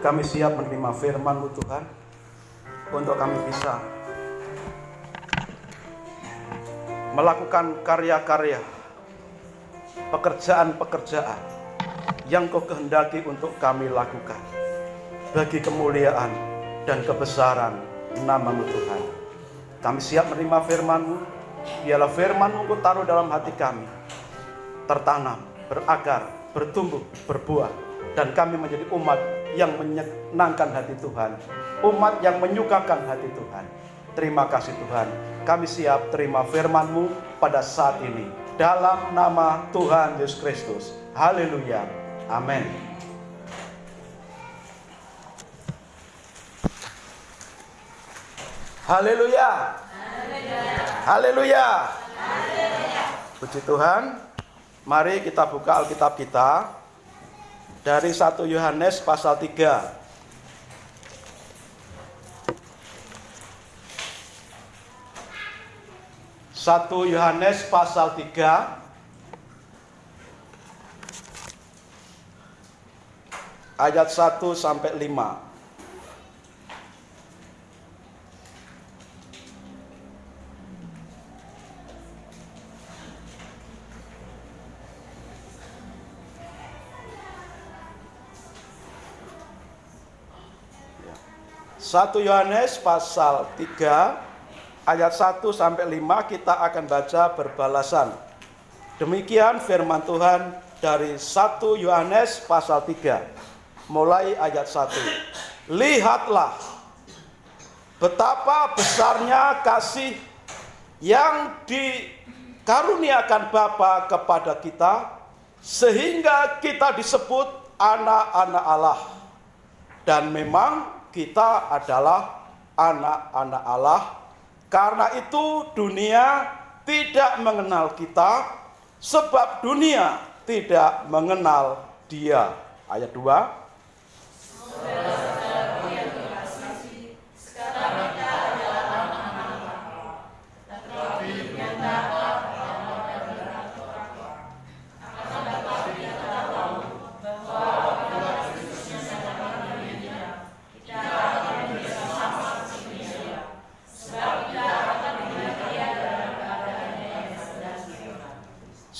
Kami siap menerima firman-Mu Tuhan, untuk kami bisa melakukan karya-karya, pekerjaan-pekerjaan yang Kau kehendaki untuk kami lakukan bagi kemuliaan dan kebesaran nama-Mu Tuhan. Kami siap menerima firman-Mu. Biarlah firman-Mu Kau taruh dalam hati kami, tertanam, berakar, bertumbuh, berbuah, dan kami menjadi umat yang menyenangkan hati Tuhan, umat yang menyukakan hati Tuhan. Terima kasih Tuhan, kami siap terima firman-Mu pada saat ini, dalam nama Tuhan Yesus Kristus. Haleluya, amin. Haleluya, haleluya, puji Tuhan. Mari kita buka Alkitab kita dari 1 Yohanes pasal 3. 1 Yohanes pasal 3 ayat 1 sampai 5. Satu Yohanes pasal 3 ayat 1 sampai 5 kita akan baca berbalasan. Demikian firman Tuhan dari 1 Yohanes pasal 3 mulai ayat 1. Lihatlah betapa besarnya kasih yang dikaruniakan Bapa kepada kita, sehingga kita disebut anak-anak Allah. Dan memang kita adalah anak-anak Allah. Karena itu dunia tidak mengenal kita, sebab dunia tidak mengenal Dia. Ayat 2.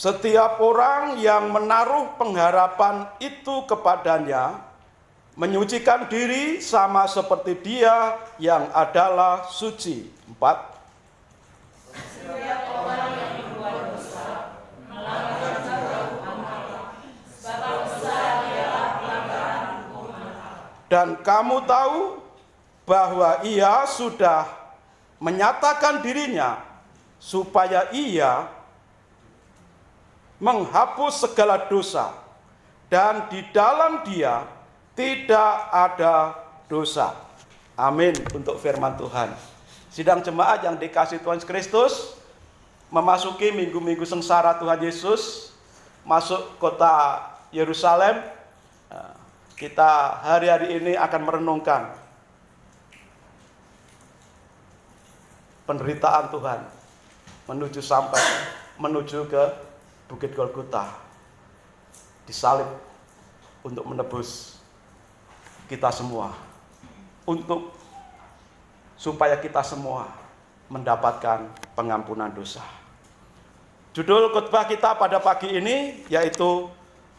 Setiap orang yang menaruh pengharapan itu kepadanya menyucikan diri sama seperti Dia yang adalah suci. 4. Setiap orang yang berbuat dosa melanggar hukum Allah, sebab dosa ialah pelanggaran hukum Allah. Dan kamu tahu bahwa Ia sudah menyatakan dirinya supaya Ia menghapus segala dosa, dan di dalam Dia tidak ada dosa. Amin untuk firman Tuhan. Sidang jemaat yang dikasihi Tuhan Kristus, memasuki minggu-minggu sengsara Tuhan Yesus, masuk kota Yerusalem. Kita hari-hari ini akan merenungkan penderitaan Tuhan menuju ke Bukit Golgota, disalib untuk menebus kita semua, supaya kita semua mendapatkan pengampunan dosa. Judul khotbah kita pada pagi ini yaitu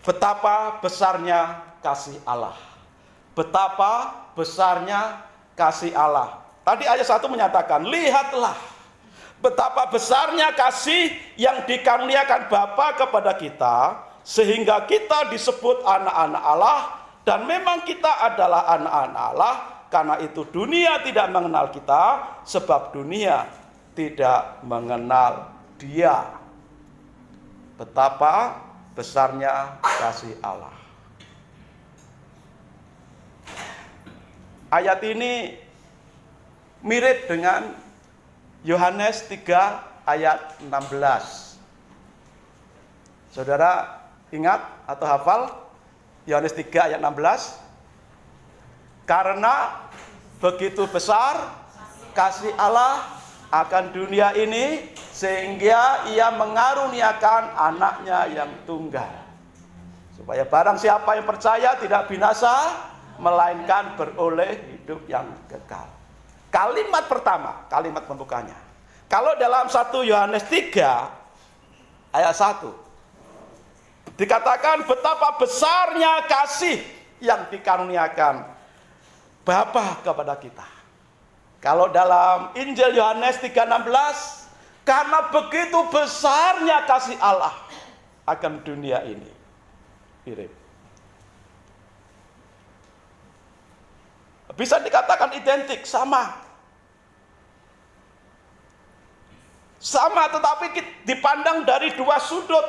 betapa besarnya kasih Allah. Betapa besarnya kasih Allah. Tadi ayat 1 menyatakan, lihatlah betapa besarnya kasih yang dikaruniakan Bapa kepada kita, sehingga kita disebut anak-anak Allah. Dan memang kita adalah anak-anak Allah. Karena itu dunia tidak mengenal kita, sebab dunia tidak mengenal Dia. Betapa besarnya kasih Allah. Ayat ini mirip dengan Yohanes 3 ayat 16. Saudara ingat atau hafal Yohanes 3 ayat 16? Karena begitu besar kasih Allah akan dunia ini, sehingga Ia mengaruniakan anaknya yang tunggal, supaya barang siapa yang percaya tidak binasa, melainkan beroleh hidup yang kekal. Kalimat pertama, kalimat pembukanya. Kalau dalam 1 Yohanes 3 ayat 1 dikatakan betapa besarnya kasih yang dikaruniakan Bapa kepada kita. Kalau dalam Injil Yohanes 3:16, karena begitu besarnya kasih Allah akan dunia ini. Mirip. Bisa dikatakan identik, sama. Sama, tetapi dipandang dari dua sudut.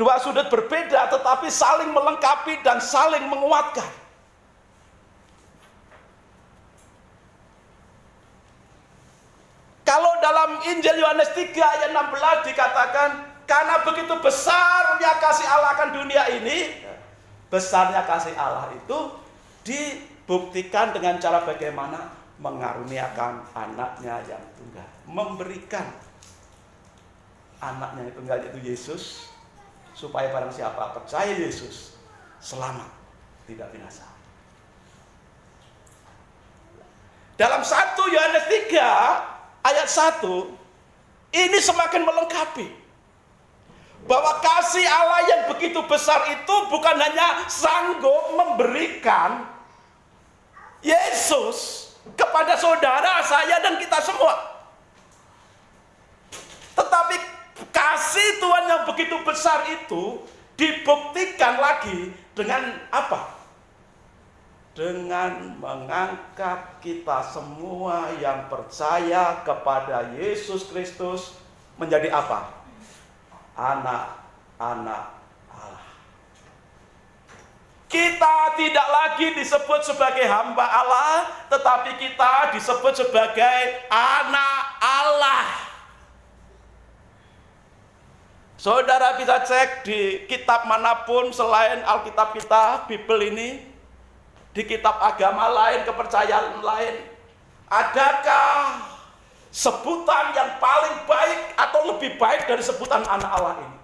Dua sudut berbeda, tetapi saling melengkapi dan saling menguatkan. Kalau dalam Injil Yohanes 3 ayat 16 dikatakan, karena begitu besarnya kasih Allah akan dunia ini, besarnya kasih Allah itu dibuktikan dengan cara bagaimana? Mengaruniakan anaknya yang tunggal. Memberikan anaknya yang tunggal, yaitu Yesus, supaya barang siapa percaya Yesus, selamat, tidak binasa. Dalam 1 Yohanes 3 ayat 1, ini semakin melengkapi bahwa kasih Allah yang begitu besar itu bukan hanya sanggup memberikan Yesus kepada saudara, saya, dan kita semua, tetapi kasih Tuhan yang begitu besar itu dibuktikan lagi dengan apa? Dengan mengangkat kita semua yang percaya kepada Yesus Kristus menjadi apa? Anak-anak Allah. Kita tidak lagi disebut sebagai hamba Allah, tetapi kita disebut sebagai anak Allah. Saudara bisa cek di kitab manapun selain Alkitab kita, Bible ini, di kitab agama lain, kepercayaan lain, adakah sebutan yang paling baik atau lebih baik dari sebutan anak Allah ini?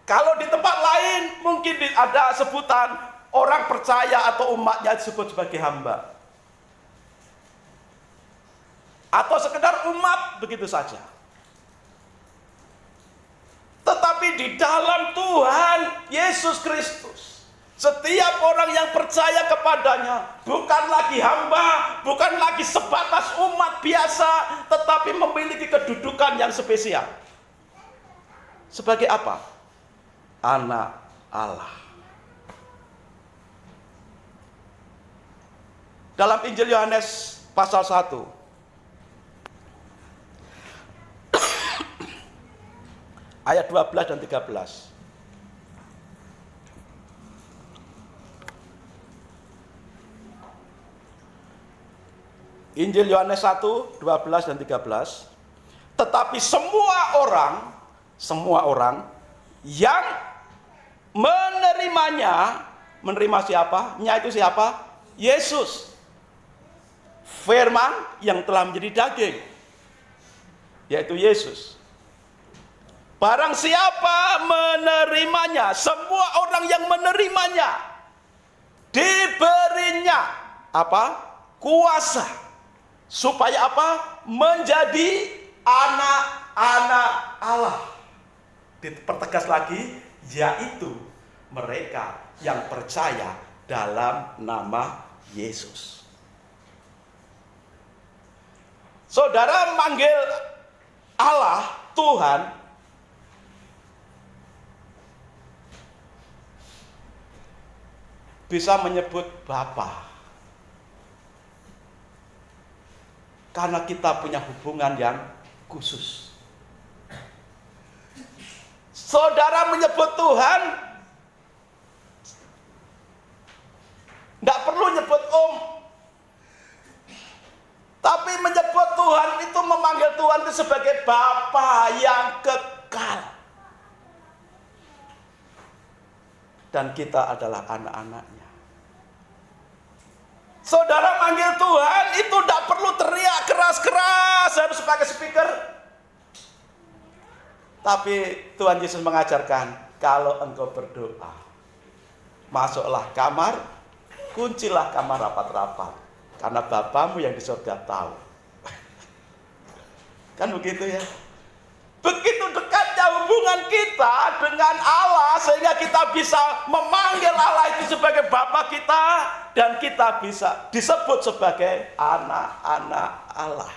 Kalau di tempat lain mungkin ada sebutan orang percaya atau umatnya disebut sebagai hamba, atau sekedar umat begitu saja. Tetapi di dalam Tuhan Yesus Kristus, setiap orang yang percaya kepadanya bukan lagi hamba, bukan lagi sebatas umat biasa, tetapi memiliki kedudukan yang spesial. Sebagai apa? Anak Allah. Dalam Injil Yohanes pasal 1 ayat 12 dan 13. Injil Yohanes 1, 12 dan 13. Tetapi semua orang yang menerimanya, menerima siapa? Nya itu siapa? Yesus. Firman yang telah menjadi daging, yaitu Yesus. Barang siapa menerimanya, semua orang yang menerimanya, diberinya apa? Kuasa. Supaya apa? Menjadi anak-anak Allah. Dipertegas lagi, yaitu mereka yang percaya dalam nama Yesus. Saudara manggil Allah, Tuhan, bisa menyebut Bapa. Karena kita punya hubungan yang khusus. Saudara menyebut Tuhan, tidak perlu nyebut Om. Tapi menyebut Tuhan itu, memanggil Tuhan itu sebagai Bapa yang kekal. Dan kita adalah anak-anaknya. Saudara manggil Tuhan itu tidak perlu teriak keras-keras, harus pakai speaker. Tapi Tuhan Yesus mengajarkan, kalau engkau berdoa, masuklah kamar, kuncilah kamar rapat-rapat, karena Bapamu yang di surga tahu. Kan begitu ya. Begitu dekatnya hubungan kita dengan Allah, sehingga kita bisa memanggil Allah itu sebagai Bapa kita, dan kita bisa disebut sebagai anak-anak Allah.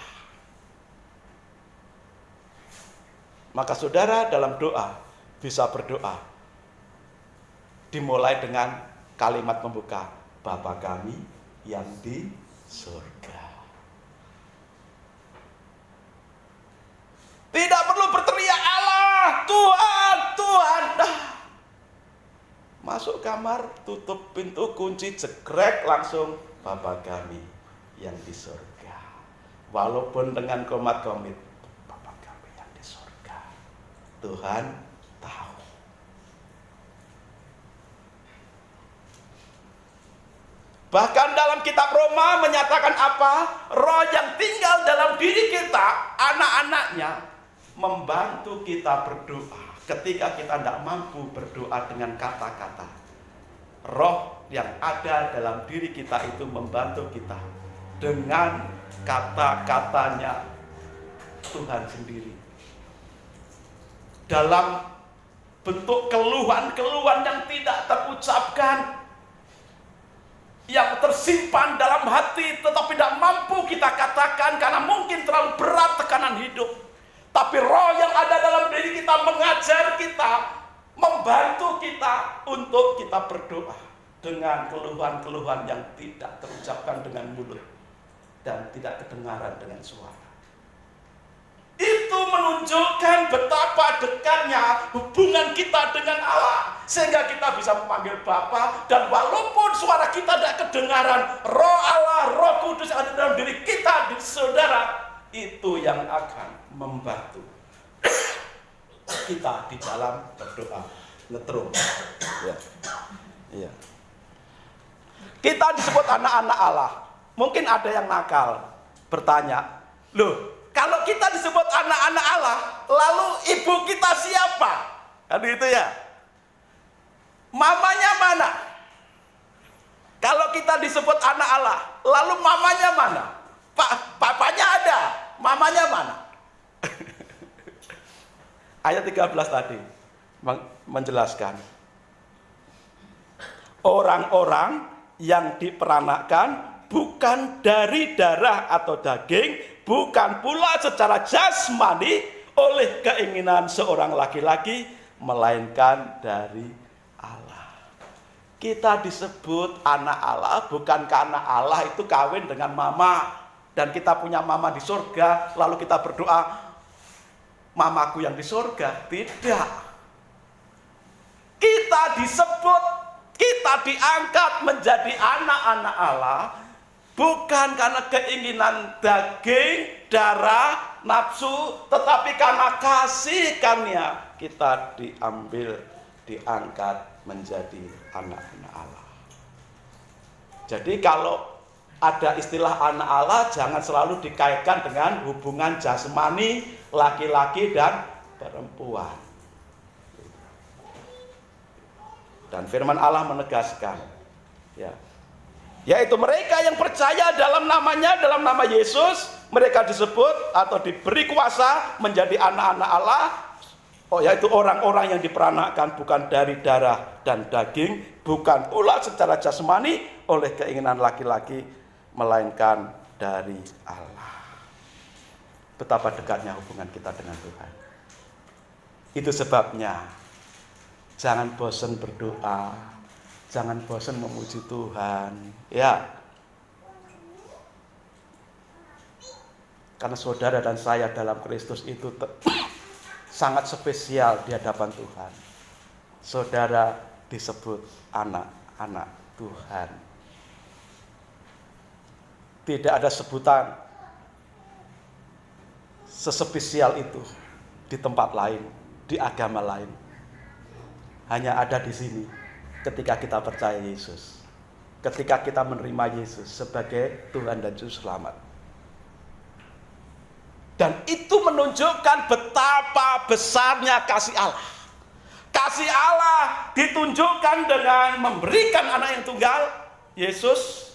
Maka saudara dalam doa bisa berdoa dimulai dengan kalimat pembuka, Bapa kami yang di surga. Tidak perlu berteriak Allah, Tuhan, Tuhan. Masuk kamar, tutup pintu, kunci, jegrek, langsung Bapa kami yang di surga. Walaupun dengan komat-komit, Bapa kami yang di surga. Tuhan tahu. Bahkan dalam kitab Roma menyatakan apa? Roh yang tinggal dalam diri kita, anak-anaknya, membantu kita berdoa ketika kita tidak mampu berdoa dengan kata-kata. Roh yang ada dalam diri kita itu membantu kita dengan kata-katanya Tuhan sendiri. Dalam bentuk keluhan-keluhan yang tidak terucapkan, yang tersimpan dalam hati tetapi tidak mampu kita katakan karena mungkin terlalu berat tekanan hidup. Tapi roh yang ada dalam diri kita mengajar kita, membantu kita untuk kita berdoa dengan keluhan-keluhan yang tidak terucapkan dengan mulut dan tidak kedengaran dengan suara. Itu menunjukkan betapa dekatnya hubungan kita dengan Allah, sehingga kita bisa memanggil Bapa, dan walaupun suara kita tidak kedengaran, roh Allah, Roh Kudus yang ada dalam diri kita, di saudara, itu yang akan membantu kita di dalam berdoa. Ngetrum. Ya. Ya. Kita disebut anak-anak Allah. Mungkin ada yang nakal bertanya, loh, kalau kita disebut anak-anak Allah, lalu ibu kita siapa? Kan gitu ya. Mamanya mana? Kalau kita disebut anak Allah, lalu mamanya mana? Papanya ada, mamanya mana? Ayat 13 tadi menjelaskan. Orang-orang yang diperanakkan bukan dari darah atau daging, bukan pula secara jasmani oleh keinginan seorang laki-laki, melainkan dari Allah. Kita disebut anak Allah bukan karena Allah itu kawin dengan mama, dan kita punya mama di surga, lalu kita berdoa, mamaku yang di surga. Tidak. Kita disebut, kita diangkat menjadi anak-anak Allah bukan karena keinginan daging, darah, nafsu, tetapi karena kasih karunia kita diambil, diangkat menjadi anak-anak Allah. Jadi kalau ada istilah anak Allah, jangan selalu dikaitkan dengan hubungan jasmani laki-laki dan perempuan. Dan firman Allah menegaskan, ya, yaitu mereka yang percaya dalam namanya, dalam nama Yesus, mereka disebut atau diberi kuasa menjadi anak-anak Allah. Oh, yaitu orang-orang yang diperanakkan bukan dari darah dan daging, bukan pula secara jasmani oleh keinginan laki-laki, melainkan dari Allah. Betapa dekatnya hubungan kita dengan Tuhan. Itu sebabnya jangan bosan berdoa, jangan bosan memuji Tuhan, ya. Karena saudara dan saya dalam Kristus itu sangat spesial di hadapan Tuhan. Saudara disebut anak-anak Tuhan. Tidak ada sebutan sespesial itu di tempat lain, di agama lain. Hanya ada di sini ketika kita percaya Yesus. Ketika kita menerima Yesus sebagai Tuhan dan Juru Selamat. Dan itu menunjukkan betapa besarnya kasih Allah. Kasih Allah ditunjukkan dengan memberikan anak yang tunggal, Yesus,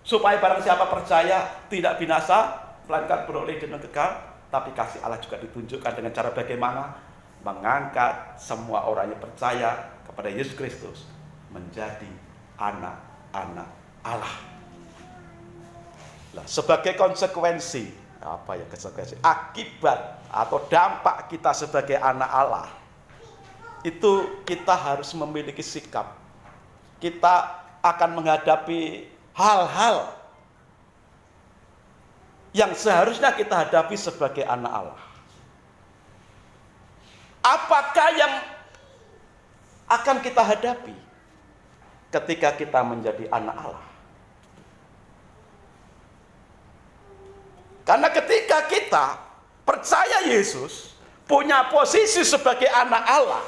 supaya barang siapa percaya tidak binasa, melainkan beroleh hidup yang kekal. Tapi kasih Allah juga ditunjukkan dengan cara bagaimana? Mengangkat semua orang yang percaya kepada Yesus Kristus menjadi anak-anak Allah. Nah, sebagai konsekuensi, akibat atau dampak kita sebagai anak Allah, itu kita harus memiliki sikap. Kita akan menghadapi hal-hal yang seharusnya kita hadapi sebagai anak Allah. Apakah yang akan kita hadapi ketika kita menjadi anak Allah? Karena ketika kita percaya Yesus, punya posisi sebagai anak Allah,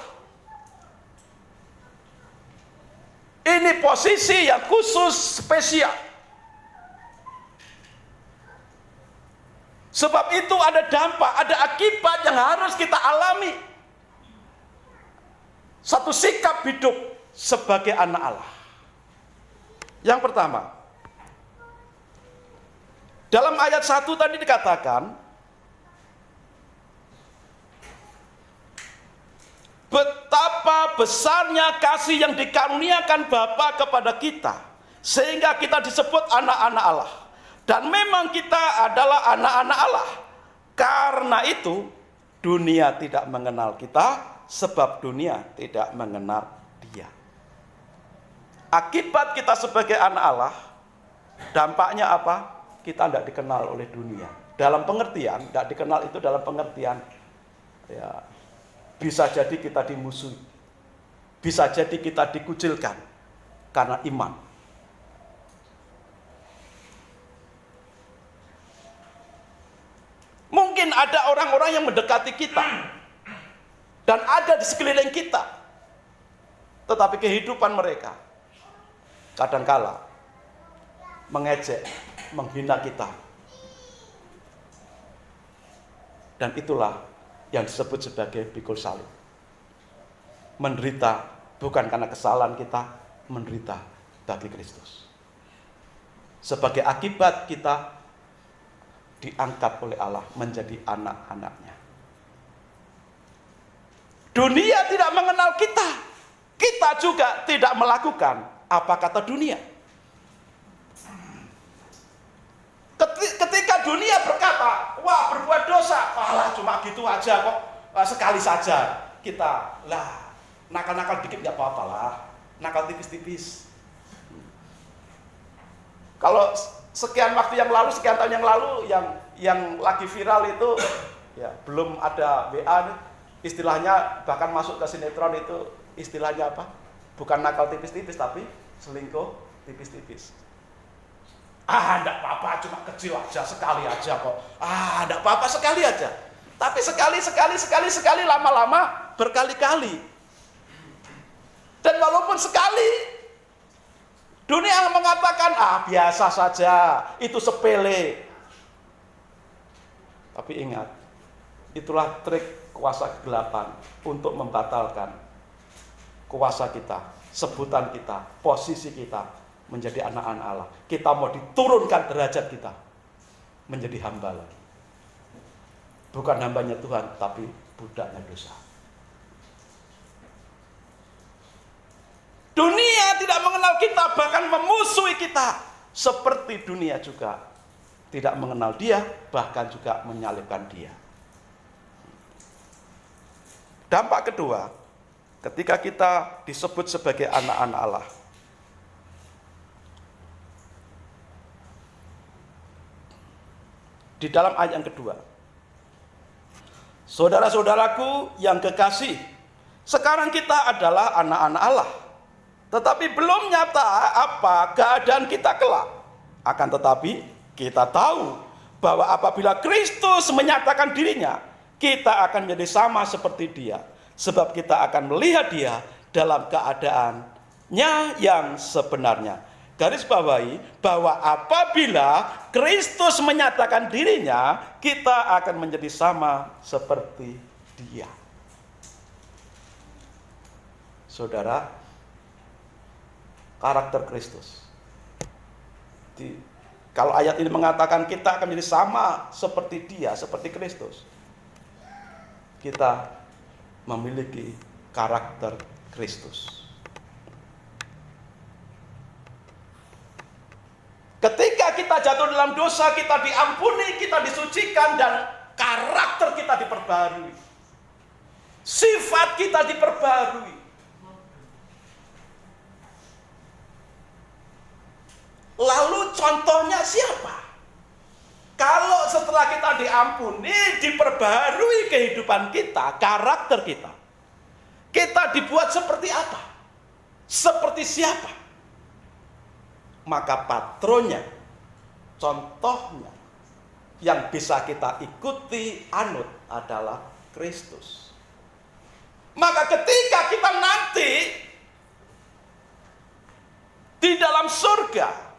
ini posisi yang khusus, spesial. Sebab itu ada dampak, ada akibat yang harus kita alami. Satu sikap hidup sebagai anak Allah. Yang pertama, dalam ayat 1 tadi dikatakan, betapa besarnya kasih yang dikaruniakan Bapa kepada kita, sehingga kita disebut anak-anak Allah. Dan memang kita adalah anak-anak Allah. Karena itu, dunia tidak mengenal kita, sebab dunia tidak mengenal Dia. Akibat kita sebagai anak Allah, dampaknya apa? Kita tidak dikenal oleh dunia. Dalam pengertian, tidak dikenal itu dalam pengertian, ya, bisa jadi kita dimusuhi, bisa jadi kita dikucilkan karena iman. Mungkin ada orang-orang yang mendekati kita dan ada di sekeliling kita, tetapi kehidupan mereka kadangkala mengejek, menghina kita. Dan itulah yang disebut sebagai pikul salib. Menderita bukan karena kesalahan kita, menderita bagi Kristus. Sebagai akibat kita diangkat oleh Allah menjadi anak-anaknya. Dunia tidak mengenal kita. Kita juga tidak melakukan apa kata dunia. Ketika dunia berkata, wah berbuat dosa, alah cuma gitu aja kok, sekali saja kita, lah nakal-nakal dikit nggak apa-apa lah, nakal tipis-tipis. Kalau sekian waktu yang lalu, sekian tahun yang lalu, yang lagi viral itu, ya belum ada WA, istilahnya bahkan masuk ke sinetron itu, istilahnya apa? Bukan nakal tipis-tipis, tapi selingkuh tipis-tipis. Enggak apa-apa, cuma kecil aja, sekali aja kok. Enggak apa-apa, sekali aja. Tapi sekali, lama-lama berkali-kali. Dan walaupun sekali, dunia mengatakan, biasa saja, itu sepele. Tapi ingat, itulah trik kuasa kegelapan untuk membatalkan kuasa kita, sebutan kita, posisi kita menjadi anak-anak Allah. Kita mau diturunkan derajat kita menjadi hamba lagi. Bukan hambanya Tuhan, tapi budaknya dosa. Dunia tidak mengenal kita, bahkan memusuhi kita. Seperti dunia juga tidak mengenal Dia, bahkan juga menyalibkan Dia. Dampak kedua, ketika kita disebut sebagai anak-anak Allah, di dalam ayat yang kedua, saudara-saudaraku yang kekasih, sekarang kita adalah anak-anak Allah, tetapi belum nyata apa keadaan kita kelak. Akan tetapi kita tahu bahwa apabila Kristus menyatakan dirinya, kita akan menjadi sama seperti Dia, sebab kita akan melihat Dia dalam keadaannya yang sebenarnya. Garis bawahi bahwa apabila Kristus menyatakan dirinya, kita akan menjadi sama seperti Dia. Saudara, karakter Kristus. Kalau ayat ini mengatakan kita akan menjadi sama seperti Dia, seperti Kristus, kita memiliki karakter Kristus. Ketika kita jatuh dalam dosa, kita diampuni, kita disucikan, dan karakter kita diperbarui. Sifat kita diperbarui. Lalu contohnya siapa? Kalau setelah kita diampuni, diperbarui kehidupan kita, karakter kita, kita dibuat seperti apa? Seperti siapa? Maka patronnya, contohnya, yang bisa kita ikuti, anut adalah Kristus. Maka ketika kita nanti di dalam surga,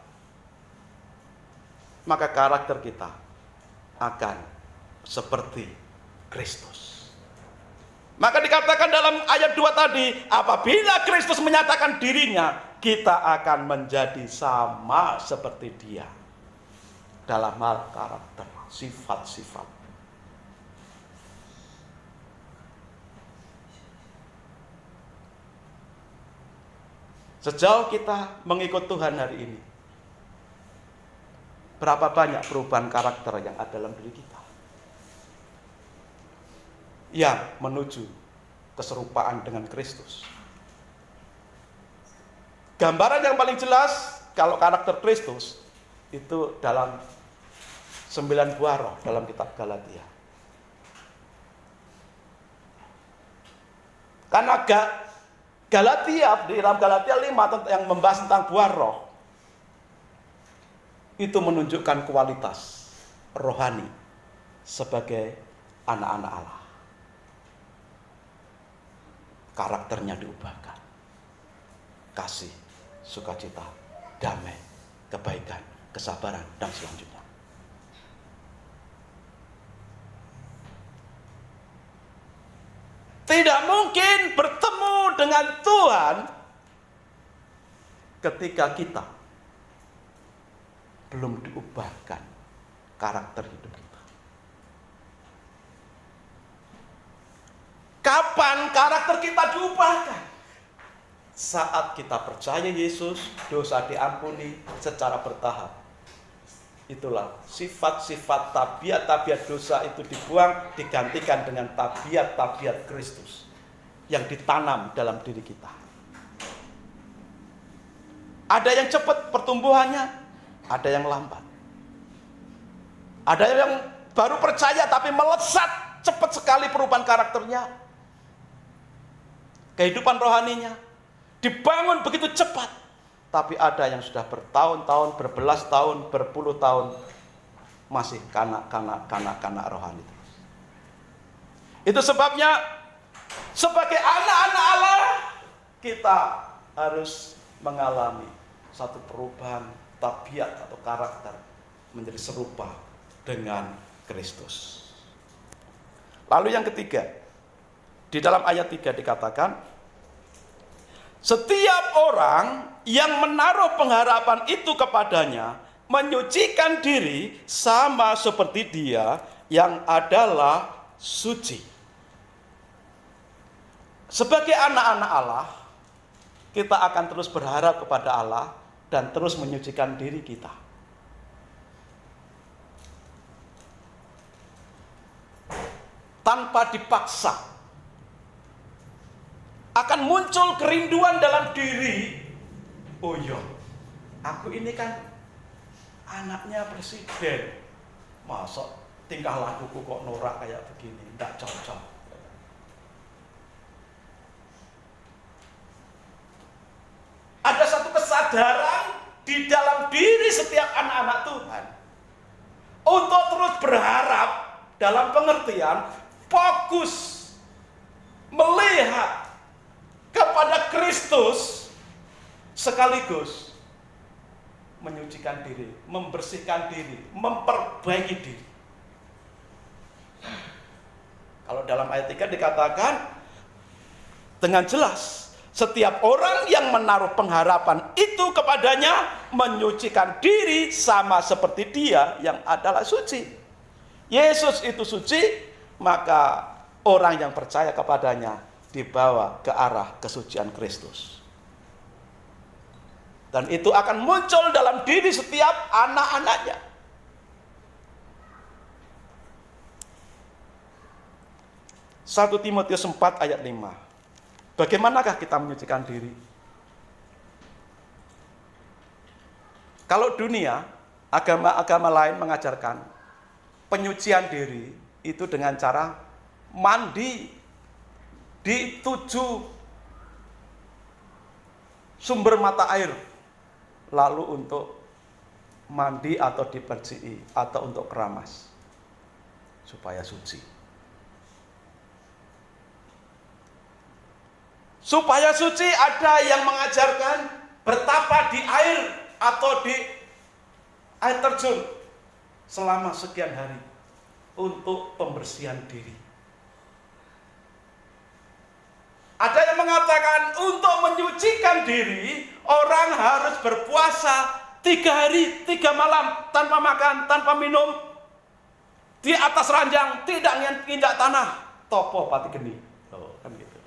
maka karakter kita akan seperti Kristus. Maka dikatakan dalam ayat 2 tadi, apabila Kristus menyatakan dirinya, kita akan menjadi sama seperti Dia dalam hal karakter, sifat-sifat. Sejauh kita mengikut Tuhan hari ini, berapa banyak perubahan karakter yang ada dalam diri kita yang menuju keserupaan dengan Kristus? Gambaran yang paling jelas kalau karakter Kristus itu dalam 9 buah roh dalam kitab Galatia. Karena Galatia, di dalam Galatia 5 yang membahas tentang buah roh, itu menunjukkan kualitas rohani sebagai anak-anak Allah. Karakternya diubahkan. Kasih, sukacita, damai, kebaikan, kesabaran, dan selanjutnya. Tidak mungkin bertemu dengan Tuhan ketika kita belum diubahkan karakter hidup kita. Kapan karakter kita diubahkan? Saat kita percaya Yesus, dosa diampuni secara bertahap. Itulah sifat-sifat, tabiat-tabiat dosa itu dibuang, digantikan dengan tabiat-tabiat Kristus yang ditanam dalam diri kita. Ada yang cepat pertumbuhannya, ada yang lambat. Ada yang baru percaya tapi melesat cepat sekali perubahan karakternya. Kehidupan rohaninya dibangun begitu cepat, tapi ada yang sudah bertahun-tahun, berbelas tahun, berpuluh tahun masih kanak-kanak rohani terus. Itu sebabnya sebagai anak-anak Allah kita harus mengalami satu perubahan tabiat atau karakter menjadi serupa dengan Kristus. Lalu yang ketiga, di dalam ayat 3 dikatakan, setiap orang yang menaruh pengharapan itu kepadanya menyucikan diri sama seperti Dia yang adalah suci. Sebagai anak-anak Allah, kita akan terus berharap kepada Allah dan terus menyucikan diri kita. Tanpa dipaksa. Akan muncul kerinduan dalam diri. Oh iya, aku ini kan anaknya presiden. Masa tingkah lakuku kok norak kayak begini, tidak cocok. Ada satu kesadaran di dalam diri setiap anak-anak Tuhan untuk terus berharap dalam pengertian fokus melihat kepada Kristus sekaligus menyucikan diri, membersihkan diri, memperbaiki diri. Kalau dalam ayat 3 dikatakan dengan jelas, Setiap orang yang menaruh pengharapan itu kepadanya menyucikan diri sama seperti Dia yang adalah suci. Yesus itu suci, maka orang yang percaya kepadanya dibawa ke arah kesucian Kristus. Dan itu akan muncul dalam diri setiap anak-anaknya. 1 Timotius 4 ayat 5. Bagaimanakah kita menyucikan diri? Kalau dunia, agama-agama lain mengajarkan penyucian diri itu dengan cara mandi di 7 sumber mata air, lalu untuk mandi atau dibersihi atau untuk keramas supaya suci. Supaya suci ada yang mengajarkan bertapa di air atau di air terjun selama sekian hari untuk pembersihan diri. Ada yang mengatakan untuk menyucikan diri orang harus berpuasa 3 hari 3 malam tanpa makan, tanpa minum, di atas ranjang, tidak nginjak tanah, topo pati geni. Kan gitu.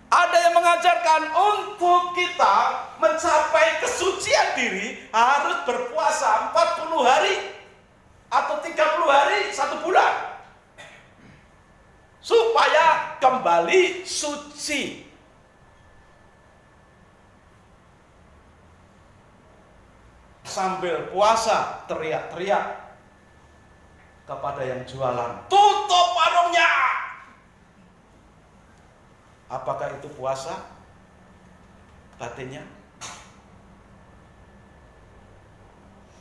Ada yang mengajarkan untuk kita mencapai kesucian diri harus berpuasa 40 hari atau 30 hari 1 bulan supaya kembali suci. Sambil puasa teriak-teriak kepada yang jualan, tutup warungnya. Apakah itu puasa batinnya?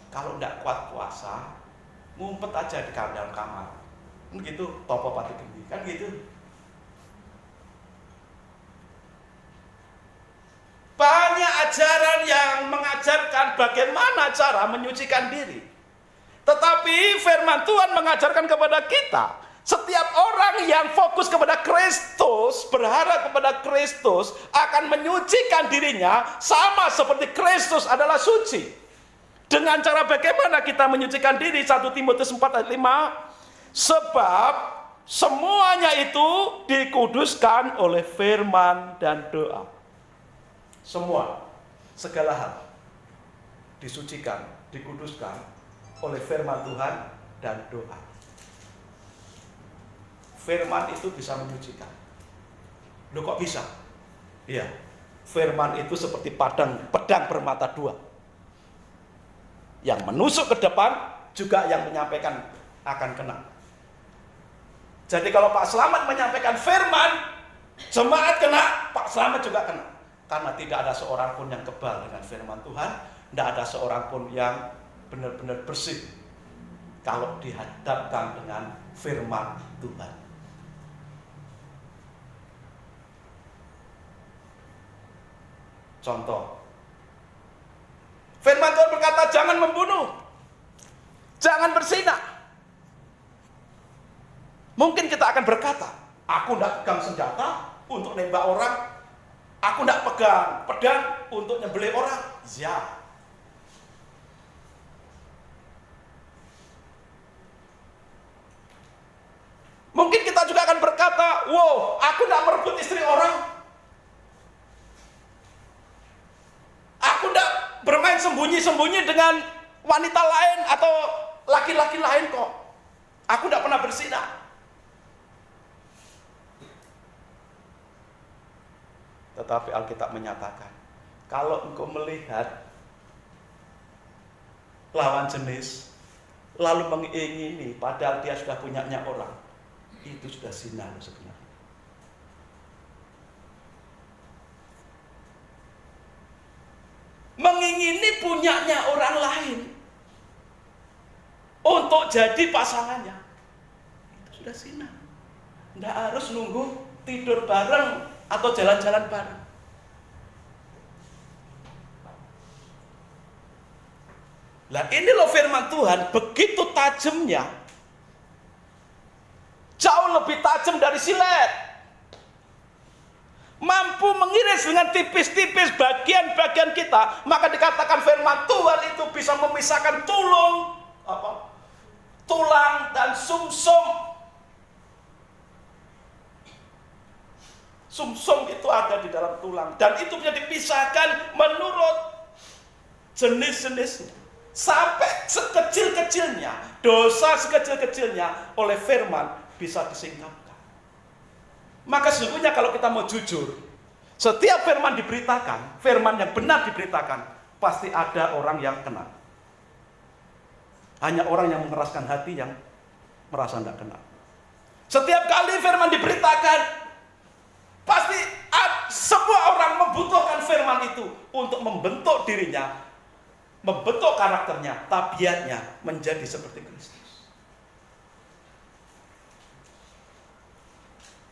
Kalau tidak kuat puasa, ngumpet aja di dalam kamar. Kan gitu, topo pati geni. Kan gitu. Banyak ajaran yang mengajarkan bagaimana cara menyucikan diri. Tetapi firman Tuhan mengajarkan kepada kita, setiap orang yang fokus kepada Kristus, berharap kepada Kristus, akan menyucikan dirinya sama seperti Kristus adalah suci. Dengan cara bagaimana kita menyucikan diri? 1 Timotius 4 ayat 5. Sebab semuanya itu dikuduskan oleh firman dan doa. Semua, segala hal disucikan, dikuduskan oleh firman Tuhan dan doa. Firman itu bisa menyucikan. Loh kok bisa? Iya, firman itu seperti pedang bermata 2. Yang menusuk ke depan, juga yang menyampaikan akan kena. Jadi kalau Pak Slamet menyampaikan firman, jemaat kena, Pak Slamet juga kena. Karena tidak ada seorang pun yang kebal dengan firman Tuhan, tidak ada seorang pun yang benar-benar bersih kalau dihadapkan dengan firman Tuhan. Contoh, firman Tuhan berkata jangan membunuh, jangan berzina. Mungkin kita akan berkata, aku tidak pegang senjata untuk nembak orang, aku tidak pegang pedang untuk nyembelih orang. Ya. Mungkin kita juga akan berkata, wow, aku tidak merebut istri orang, aku tidak bermain sembunyi-sembunyi dengan wanita lain atau laki-laki lain kok. Aku tidak pernah berzina. Tetapi Alkitab menyatakan, kalau engkau melihat lawan jenis, lalu mengingini padahal dia sudah punyanya orang, itu sudah zina sebenarnya. Mengingini punyanya orang lain untuk jadi pasangannya, itu sudah zina. Tidak harus nunggu tidur bareng atau jalan-jalan bareng. Nah ini loh firman Tuhan, begitu tajamnya, jauh lebih tajam dari silet. mampu mengiris dengan tipis-tipis bagian-bagian kita, maka dikatakan firman Tuhan itu bisa memisahkan tulang dan sumsum. Sumsum itu ada di dalam tulang dan itu bisa dipisahkan menurut jenis-jenisnya. Sampai sekecil-kecilnya, dosa sekecil-kecilnya oleh firman bisa disingkapkan. Maka sesungguhnya kalau kita mau jujur, setiap firman diberitakan, firman yang benar diberitakan, pasti ada orang yang kena. Hanya orang yang mengeraskan hati yang merasa tidak kena. Setiap kali firman diberitakan, pasti semua orang membutuhkan firman itu untuk membentuk dirinya, membentuk karakternya, tabiatnya menjadi seperti Kristus.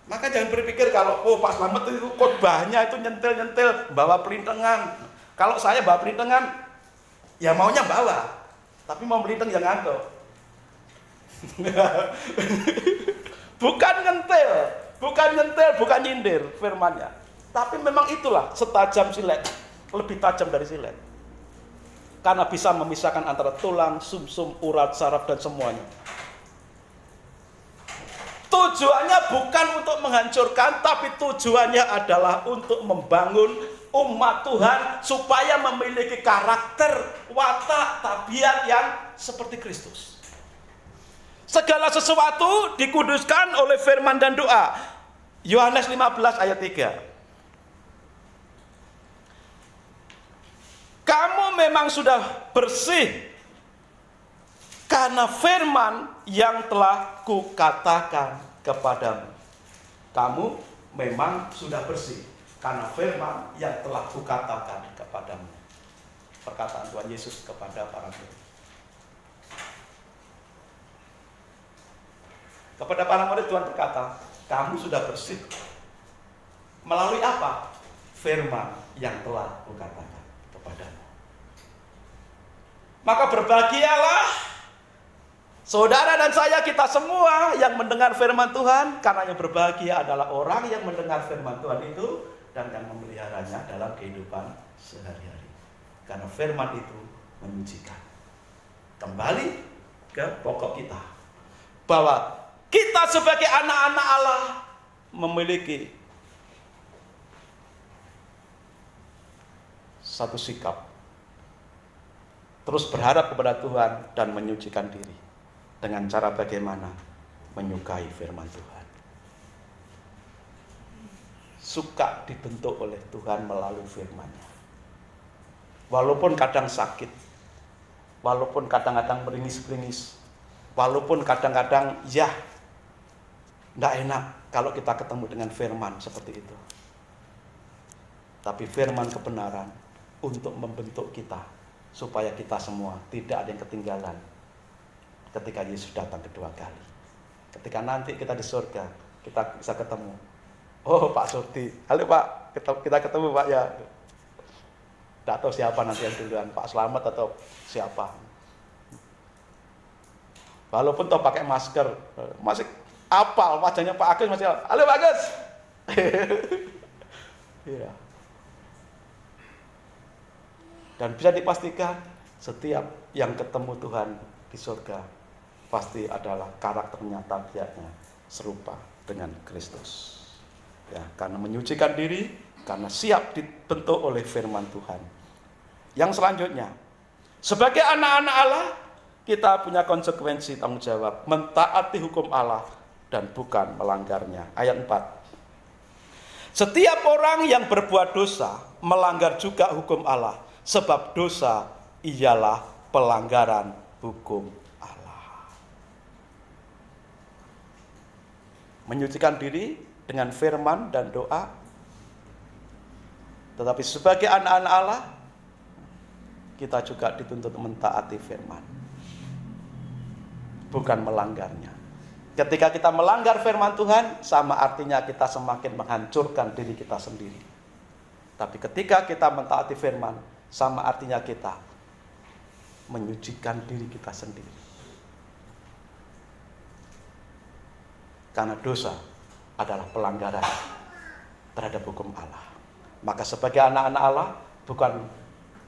Maka jangan berpikir kalau Pak Slamet itu khotbahnya itu nyentil-nyentil, bawa pelintengan. Kalau saya bawa pelintengan, ya maunya bawa, tapi mau pelinteng yang ngantuk. Bukan nyentil, bukan nyindir firmannya. Tapi memang itulah setajam silet, lebih tajam dari silet. Karena bisa memisahkan antara tulang, sumsum, urat, saraf dan semuanya. Tujuannya bukan untuk menghancurkan, tapi tujuannya adalah untuk membangun umat Tuhan supaya memiliki karakter, watak, tabiat yang seperti Kristus. Segala sesuatu dikuduskan oleh firman dan doa. Yohanes 15 ayat 3. Kamu memang sudah bersih karena firman yang telah kukatakan kepadamu. Kamu memang sudah bersih karena firman yang telah kukatakan kepadamu. Perkataan Tuhan Yesus kepada para murid. Kepada para murid Tuhan berkata, kamu sudah bersih. Melalui apa? Firman yang telah kukatakan kepadamu. Maka berbahagialah saudara dan saya, kita semua yang mendengar firman Tuhan, karena yang berbahagia adalah orang yang mendengar firman Tuhan itu dan yang memeliharanya dalam kehidupan sehari-hari. Karena firman itu menyucikan. Kembali ke pokok kita, bahwa kita sebagai anak-anak Allah memiliki satu sikap, terus berharap kepada Tuhan dan menyucikan diri. Dengan cara bagaimana? Menyukai firman Tuhan. Suka dibentuk oleh Tuhan melalui firman-Nya. Walaupun kadang sakit, walaupun kadang-kadang meringis-meringis, walaupun kadang-kadang ya tidak enak kalau kita ketemu dengan firman seperti itu. Tapi firman kebenaran untuk membentuk kita, supaya kita semua tidak ada yang ketinggalan ketika Yesus datang kedua kali. Ketika nanti kita di surga, kita bisa ketemu. Oh Pak Surti, halo Pak, kita ketemu Pak ya. Tidak tahu siapa nanti yang duluan, Pak Slamet atau siapa. Walaupun toh pakai masker, masih apal wajahnya Pak Agus, masih halo Pak Agus. Iya. Dan bisa dipastikan setiap yang ketemu Tuhan di surga pasti adalah karakternya, tabiatnya serupa dengan Kristus. Ya, karena menyucikan diri, karena siap dibentuk oleh firman Tuhan. Yang selanjutnya, sebagai anak-anak Allah, kita punya konsekuensi tanggung jawab mentaati hukum Allah dan bukan melanggarnya. Ayat 4. Setiap orang yang berbuat dosa melanggar juga hukum Allah, sebab dosa ialah pelanggaran hukum Allah. Menyucikan diri dengan firman dan doa. Tetapi sebagai anak-anak Allah, kita juga dituntut mentaati firman, bukan melanggarnya. Ketika kita melanggar firman Tuhan, sama artinya kita semakin menghancurkan diri kita sendiri. Tapi ketika kita mentaati firman, sama artinya kita menyucikan diri kita sendiri. Karena dosa adalah pelanggaran terhadap hukum Allah. Maka sebagai anak-anak Allah bukan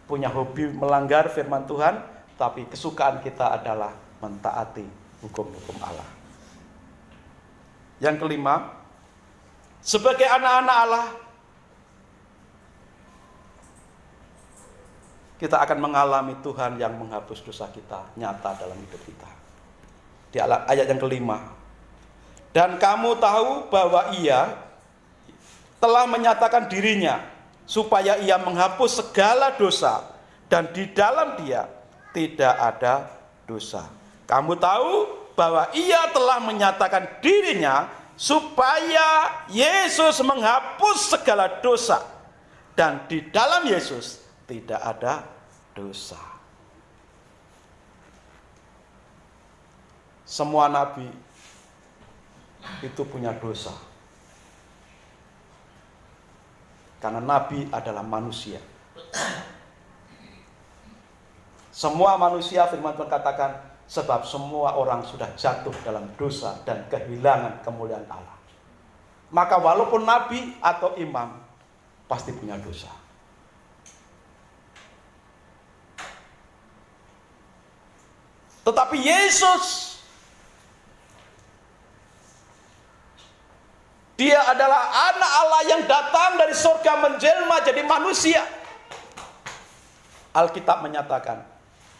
punya hobi melanggar firman Tuhan, tapi kesukaan kita adalah mentaati hukum-hukum Allah. Yang kelima, sebagai anak-anak Allah kita akan mengalami Tuhan yang menghapus dosa kita nyata dalam hidup kita. Di ayat yang kelima, dan kamu tahu bahwa Ia telah menyatakan dirinya supaya Ia menghapus segala dosa, dan di dalam Dia tidak ada dosa. Kamu tahu bahwa Ia telah menyatakan dirinya supaya Yesus menghapus segala dosa, dan di dalam Yesus tidak ada dosa. Semua nabi itu punya dosa. Karena nabi adalah manusia. Semua manusia, firman Tuhan katakan, sebab semua orang sudah jatuh dalam dosa dan kehilangan kemuliaan Allah. Maka walaupun nabi atau imam, pasti punya dosa. Tetapi Yesus, Dia adalah anak Allah yang datang dari surga menjelma jadi manusia. Alkitab menyatakan,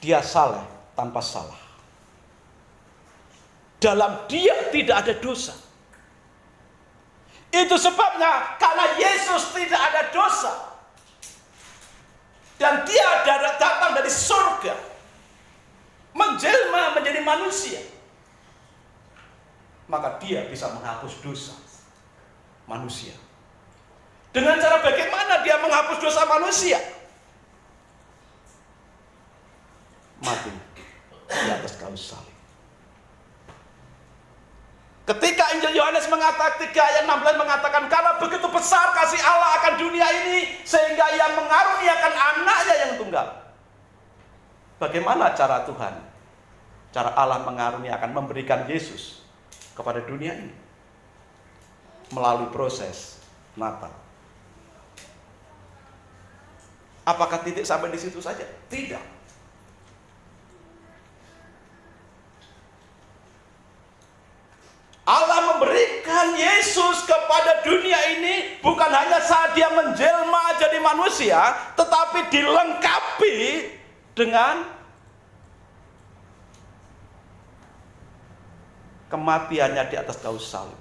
Dia saleh tanpa salah. Dalam Dia tidak ada dosa. Itu sebabnya karena Yesus tidak ada dosa, dan Dia datang dari surga menjelma menjadi manusia, maka Dia bisa menghapus dosa manusia. Dengan cara bagaimana Dia menghapus dosa manusia? Mati di atas kayu salib. Ketika Injil Yohanes mengatakan 3 ayat 16 mengatakan, karena begitu besar kasih Allah akan dunia ini sehingga Ia mengaruniakan anaknya yang tunggal. Bagaimana cara Tuhan? Cara Allah mengaruniakan, memberikan Yesus kepada dunia ini melalui proses Natal. Apakah titik sampai di situ saja? Tidak. Allah memberikan Yesus kepada dunia ini bukan hanya saat Dia menjelma jadi manusia, tetapi dilengkapi dengan kematiannya di atas kayu salib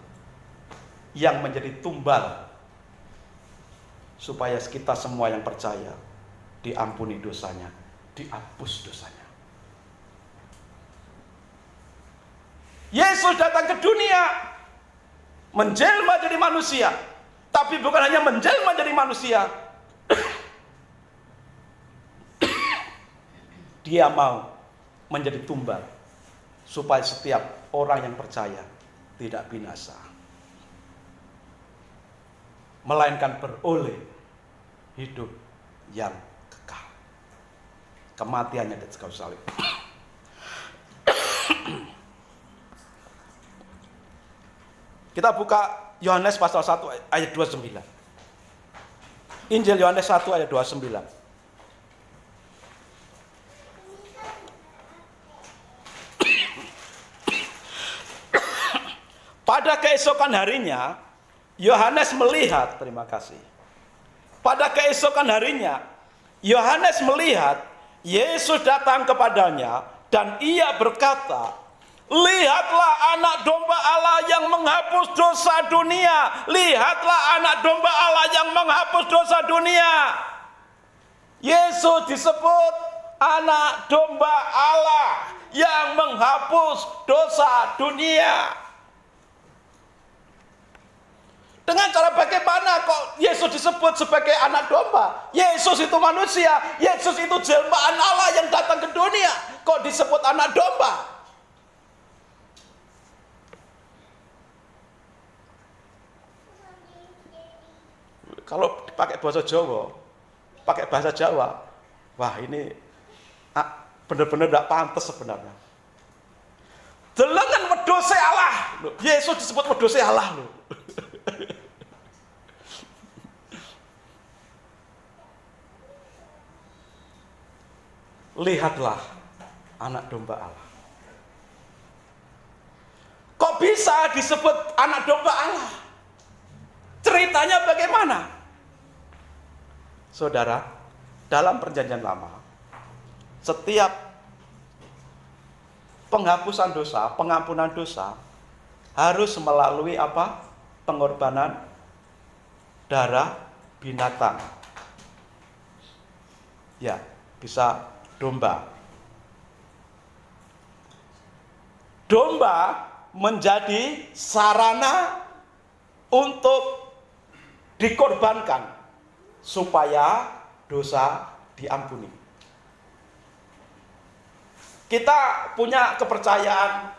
yang menjadi tumbal supaya kita semua yang percaya diampuni dosanya, dihapus dosanya. Yesus datang ke dunia menjelma jadi manusia, tapi bukan hanya menjelma jadi manusia, Dia mau menjadi tumbal supaya setiap orang yang percaya tidak binasa, melainkan beroleh hidup yang kekal. Kematiannya di atas kayu salib. Kita buka Yohanes pasal 1 ayat 29. Injil Yohanes 1 ayat 29. Pada keesokan harinya, Yohanes melihat, terima kasih. Pada keesokan harinya, Yohanes melihat Yesus datang kepadanya dan ia berkata, lihatlah anak domba Allah yang menghapus dosa dunia. Lihatlah anak domba Allah yang menghapus dosa dunia. Yesus disebut anak domba Allah yang menghapus dosa dunia. Dengan cara bagaimana kok Yesus disebut sebagai anak domba? Yesus itu manusia. Yesus itu jelmaan Allah yang datang ke dunia. Kok disebut anak domba? Kalau pakai bahasa Jawa, pakai bahasa Jawa, wah ini benar-benar tidak pantas sebenarnya. Delengen wedhose Allah. Yesus disebut wedhose Allah loh. lihatlah anak domba Allah. Kok bisa disebut anak domba Allah? Ceritanya bagaimana? Saudara, dalam perjanjian lama, setiap penghapusan dosa, pengampunan dosa, harus melalui apa? Pengorbanan darah binatang. Ya, bisa domba. Domba menjadi sarana untuk dikorbankan supaya dosa diampuni. Kita punya kepercayaan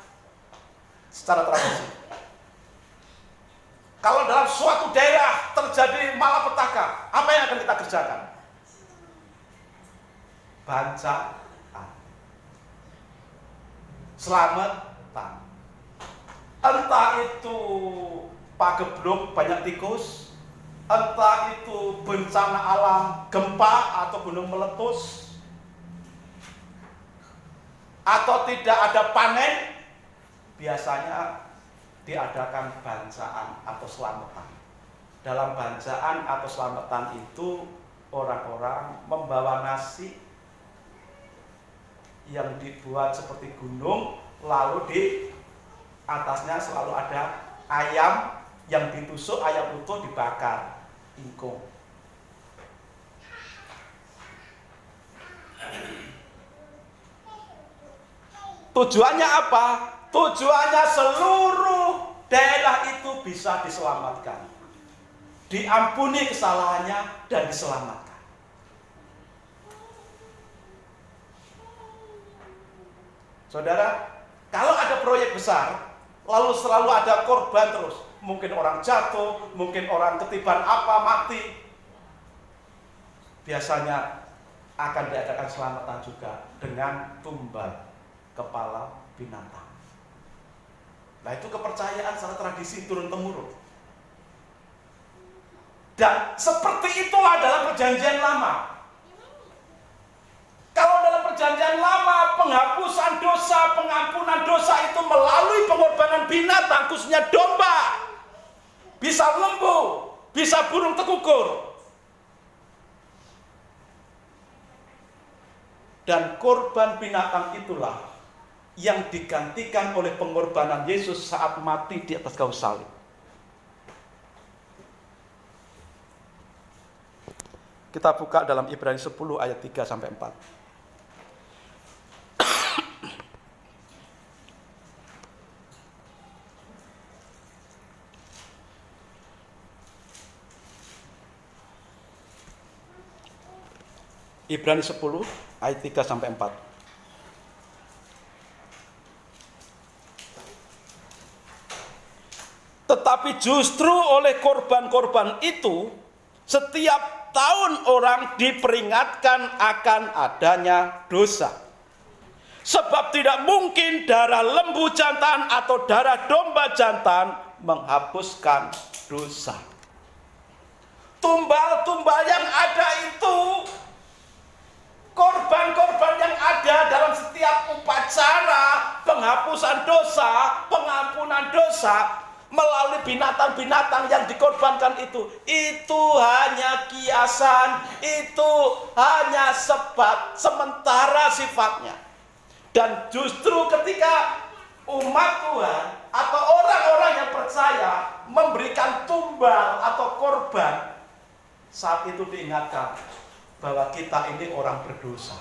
secara tradisi. Kalau dalam suatu daerah terjadi malapetaka, apa yang akan kita kerjakan? Bancaan, selamatan. Entah itu pagebluk banyak tikus, entah itu bencana alam gempa atau gunung meletus, atau tidak ada panen, biasanya diadakan bancaan atau selamatan. Dalam bancaan atau selamatan itu orang-orang membawa nasi yang dibuat seperti gunung, lalu di atasnya selalu ada ayam yang ditusuk, ayam utuh dibakar, ingkung. Tujuannya apa? Tujuannya seluruh daerah itu bisa diselamatkan, diampuni kesalahannya dan diselamatkan. Saudara, kalau ada proyek besar, lalu selalu ada korban terus. Mungkin orang jatuh, mungkin orang ketiban apa, mati. Biasanya akan diadakan selamatan juga dengan tumbal kepala binatang. Nah, itu kepercayaan secara tradisi turun-temurun. Dan seperti itulah dalam perjanjian lama. Kalau dalam perjanjian lama, penghapusan dosa, pengampunan dosa itu melalui pengorbanan binatang, khususnya domba. Bisa lembu, bisa burung tekukur. Dan korban binatang itulah yang digantikan oleh pengorbanan Yesus saat mati di atas kayu salib. Kita buka dalam Ibrani 10 ayat 3 sampai 4. Ibrani 10 ayat 3 sampai 4. Tetapi justru oleh korban-korban itu, setiap tahun orang diperingatkan akan adanya dosa. Sebab tidak mungkin darah lembu jantan atau darah domba jantan menghapuskan dosa. Tumbal-tumbal yang ada itu, korban-korban yang ada dalam setiap upacara penghapusan dosa, pengampunan dosa, melalui binatang-binatang yang dikorbankan itu hanya kiasan, itu hanya sementara sifatnya. Dan justru ketika umat Tuhan atau orang-orang yang percaya memberikan tumbal atau korban, saat itu diingatkan bahwa kita ini orang berdosa.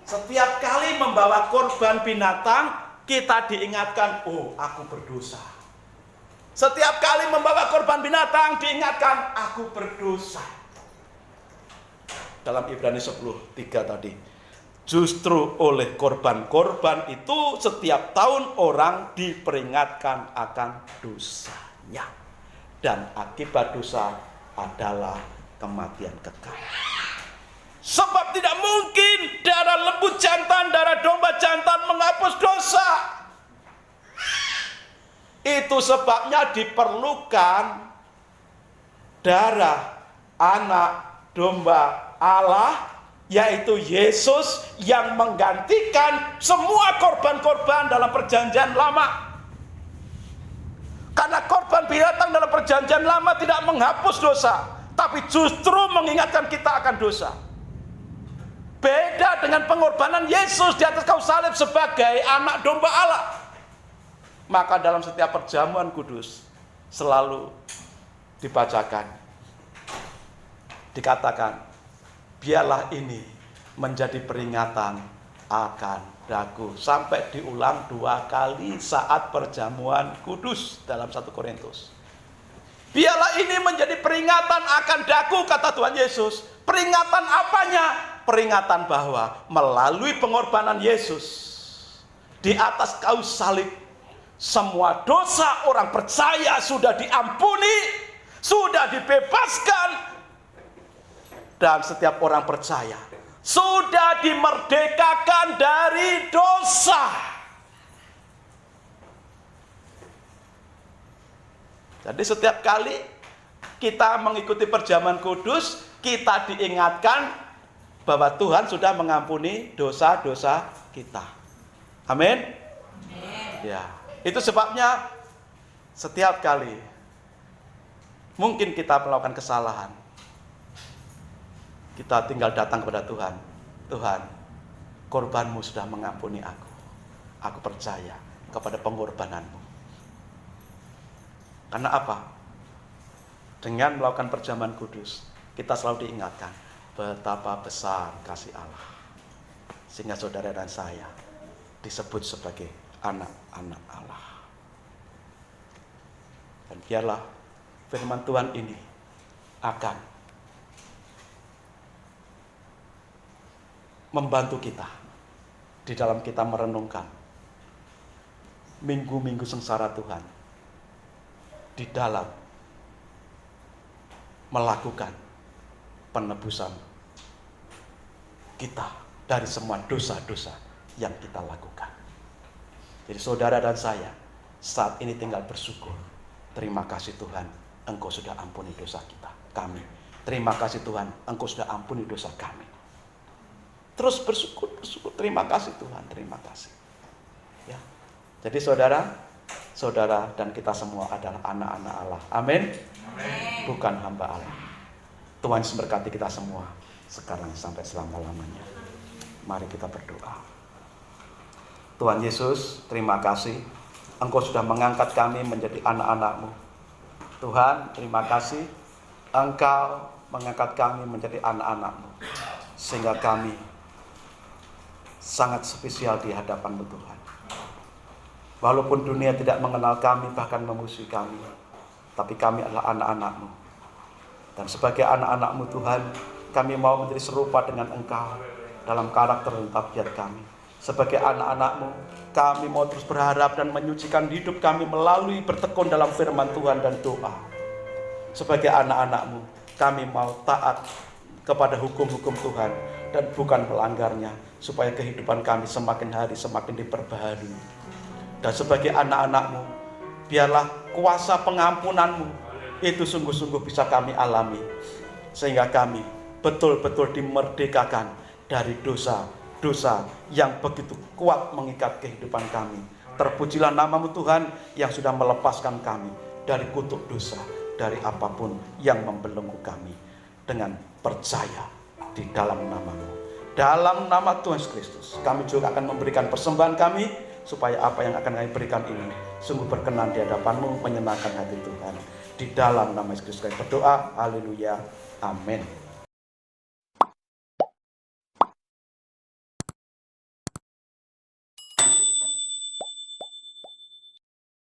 Setiap kali membawa korban binatang, kita diingatkan, oh, aku berdosa. Setiap kali membawa korban binatang, diingatkan, aku berdosa. Dalam Ibrani 10:3 tadi, justru oleh korban-korban itu setiap tahun orang diperingatkan akan dosanya. Dan akibat dosa adalah kematian kekal. Sebab tidak mungkin darah lembu jantan, darah domba jantan menghapus dosa. Itu sebabnya diperlukan darah anak domba Allah yaitu Yesus yang menggantikan semua korban-korban dalam perjanjian lama. Karena korban binatang dalam perjanjian lama tidak menghapus dosa, tapi justru mengingatkan kita akan dosa. Beda dengan pengorbanan Yesus di atas kayu salib sebagai anak domba Allah. Maka dalam setiap perjamuan kudus selalu dibacakan, dikatakan, biarlah ini menjadi peringatan akan daku. Sampai diulang 2 kali saat perjamuan kudus dalam 1 Korintus. Biarlah ini menjadi peringatan akan daku, kata Tuhan Yesus. Peringatan apanya? Peringatan bahwa melalui pengorbanan Yesus di atas kayu salib, semua dosa orang percaya sudah diampuni, sudah dibebaskan, dan setiap orang percaya sudah dimerdekakan dari dosa. Jadi setiap kali kita mengikuti perjamuan kudus, kita diingatkan bahwa Tuhan sudah mengampuni dosa-dosa kita. Amin. Ya, itu sebabnya setiap kali mungkin kita melakukan kesalahan, kita tinggal datang kepada Tuhan. Tuhan, korbanmu sudah mengampuni aku. Aku percaya kepada pengorbananmu. Karena apa? Dengan melakukan perjamuan kudus, kita selalu diingatkan betapa besar kasih Allah, sehingga saudara dan saya disebut sebagai anak-anak Allah. Dan biarlah firman Tuhan ini akan membantu kita di dalam kita merenungkan minggu-minggu sengsara Tuhan, di dalam melakukan penebusan kita dari semua dosa-dosa yang kita lakukan. Jadi saudara dan saya saat ini tinggal bersyukur. Terima kasih Tuhan, Engkau sudah ampuni dosa kita, kami. Terima kasih Tuhan, Engkau sudah ampuni dosa kami. Terus bersyukur. Terima kasih Tuhan, terima kasih. Ya. Jadi saudara dan kita semua adalah anak-anak Allah. Amin. Bukan hamba Allah. Tuhan Yesus memberkati kita semua sekarang sampai selama-lamanya. Mari kita berdoa. Tuhan Yesus, terima kasih. Engkau sudah mengangkat kami menjadi anak-anak-Mu. Tuhan, terima kasih. Engkau mengangkat kami menjadi anak-anak-Mu. Sehingga kami sangat spesial di hadapan-Mu Tuhan. Walaupun dunia tidak mengenal kami, bahkan memusuhi kami, tapi kami adalah anak-anak-Mu. Dan sebagai anak-anak-Mu Tuhan, kami mau menjadi serupa dengan Engkau dalam karakter dan tabiat kami. Sebagai anak-anak-Mu, kami mau terus berharap dan menyucikan hidup kami melalui bertekun dalam firman Tuhan dan doa. Sebagai anak-anak-Mu, kami mau taat kepada hukum-hukum Tuhan dan bukan melanggarnya, supaya kehidupan kami semakin hari semakin diperbaharui. Dan sebagai anak-anak-Mu, biarlah kuasa pengampunan-Mu itu sungguh-sungguh bisa kami alami, sehingga kami betul-betul dimerdekakan dari dosa-dosa yang begitu kuat mengikat kehidupan kami. Terpujilah nama-Mu Tuhan yang sudah melepaskan kami dari kutuk dosa, dari apapun yang membelenggu kami, dengan percaya di dalam nama-Mu. Dalam nama Tuhan Yesus Kristus, kami juga akan memberikan persembahan kami, supaya apa yang akan kami berikan ini sungguh berkenan di hadapan-Mu, menyenangkan hati Tuhan. Di dalam nama Yesus Kristus kami berdoa, haleluya, amin.